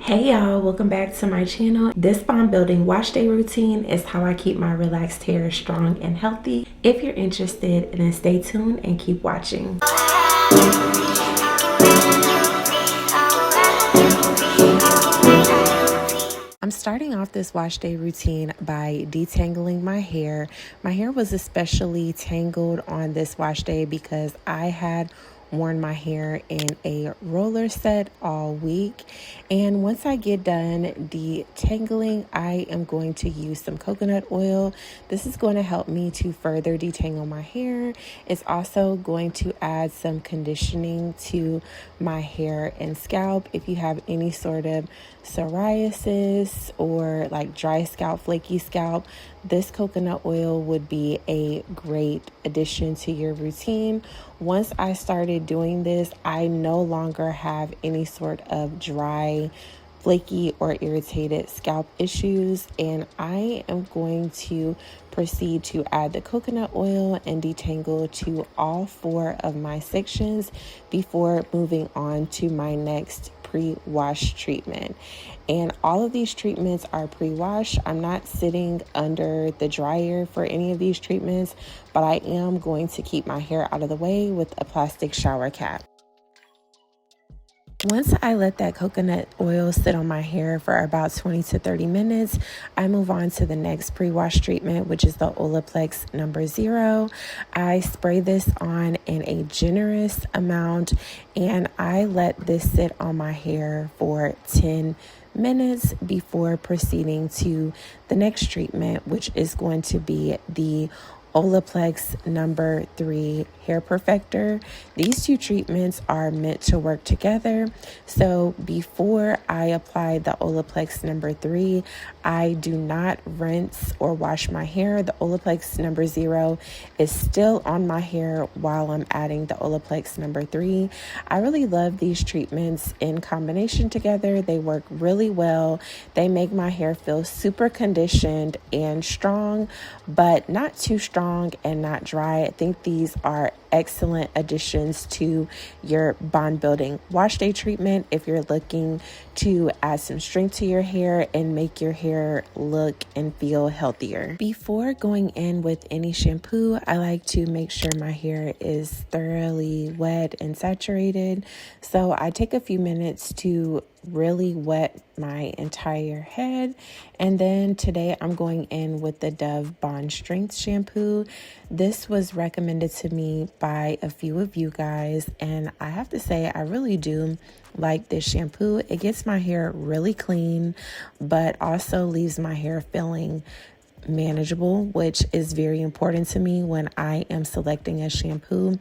Hey y'all, welcome back to my channel. This bond building wash day routine is how I keep my relaxed hair strong and healthy. If you're interested, then stay tuned and keep watching. I'm starting off this wash day routine by detangling my hair. My hair was especially tangled on this wash day because I had worn my hair in a roller set all week. And once I get done detangling, I am going to use some coconut oil. This is going to help me to further detangle my hair. It's also going to add some conditioning to my hair and scalp. If you have any sort of psoriasis or like dry scalp, flaky scalp, this coconut oil would be a great addition to your routine. Once I started doing this, I no longer have any sort of dry, flaky, or irritated scalp issues, and I am going to proceed to add the coconut oil and detangle to all 4 of my sections before moving on to my next pre-wash treatment. And all of these treatments are pre-wash. I'm not sitting under the dryer for any of these treatments, but I am going to keep my hair out of the way with a plastic shower cap. Once I let that coconut oil sit on my hair for about 20 to 30 minutes, I move on to the next pre-wash treatment, which is the Olaplex number 0. I spray this on in a generous amount, and I let this sit on my hair for 10 minutes before proceeding to the next treatment, which is going to be the Olaplex number 3 hair perfector. These 2 treatments are meant to work together. So before I apply the Olaplex number 3, I do not rinse or wash my hair. The Olaplex number 0 is still on my hair while I'm adding the Olaplex number 3. I really love these treatments in combination together. They work really well. They make my hair feel super conditioned and strong, but not too strong and not dry. I think these are excellent additions to your bond building wash day treatment if you're looking to add some strength to your hair and make your hair look and feel healthier. Before going in with any shampoo, I like to make sure my hair is thoroughly wet and saturated. So I take a few minutes to really wet my entire head, and then today I'm going in with the Dove Bond Strength shampoo. This was recommended to me by a few of you guys, and I have to say I really do like this shampoo. It gets my hair really clean, but also leaves my hair feeling manageable, which is very important to me when I am selecting a shampoo.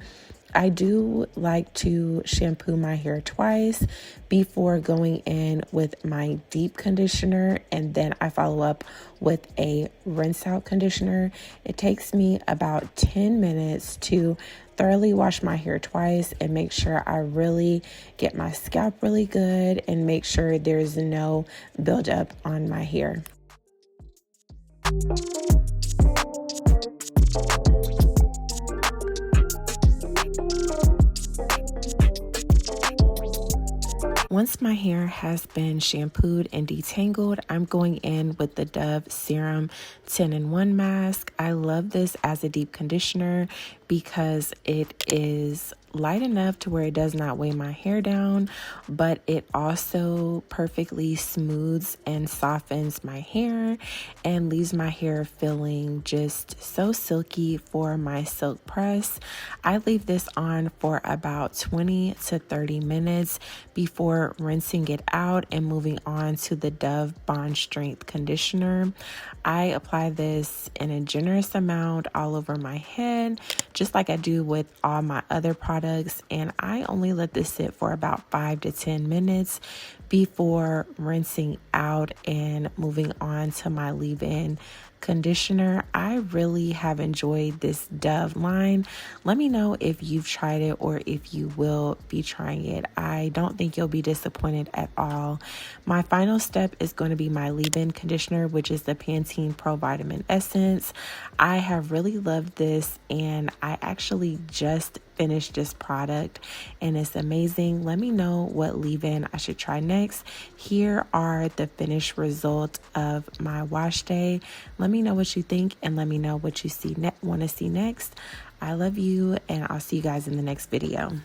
I do like to shampoo my hair twice before going in with my deep conditioner, and then I follow up with a rinse out conditioner. It takes me about 10 minutes to thoroughly wash my hair twice and make sure I really get my scalp really good and make sure there's no buildup on my hair. Once my hair has been shampooed and detangled, I'm going in with the Dove Serum 10-in-1 mask. I love this as a deep conditioner because it is light enough to where it does not weigh my hair down, but it also perfectly smooths and softens my hair and leaves my hair feeling just so silky for my silk press. I leave this on for about 20 to 30 minutes before rinsing it out and moving on to the Dove Bond Strength conditioner. I apply this in a generous amount all over my head, just like I do with all my other products, and I only let this sit for about 5 to 10 minutes before rinsing out and moving on to my leave-in conditioner. I really have enjoyed this Dove line. Let me know if you've tried it or if you will be trying it. I don't think you'll be disappointed at all. My final step is going to be my leave-in conditioner, which is the Pantene Pro Vitamin Essence. I have really loved this, and I actually just finished this product and it's amazing. Let me know what leave-in I should try next. Here are the finished result of my wash day. Let me know what you think and let me know what you want to see next. I love you, and I'll see you guys in the next video.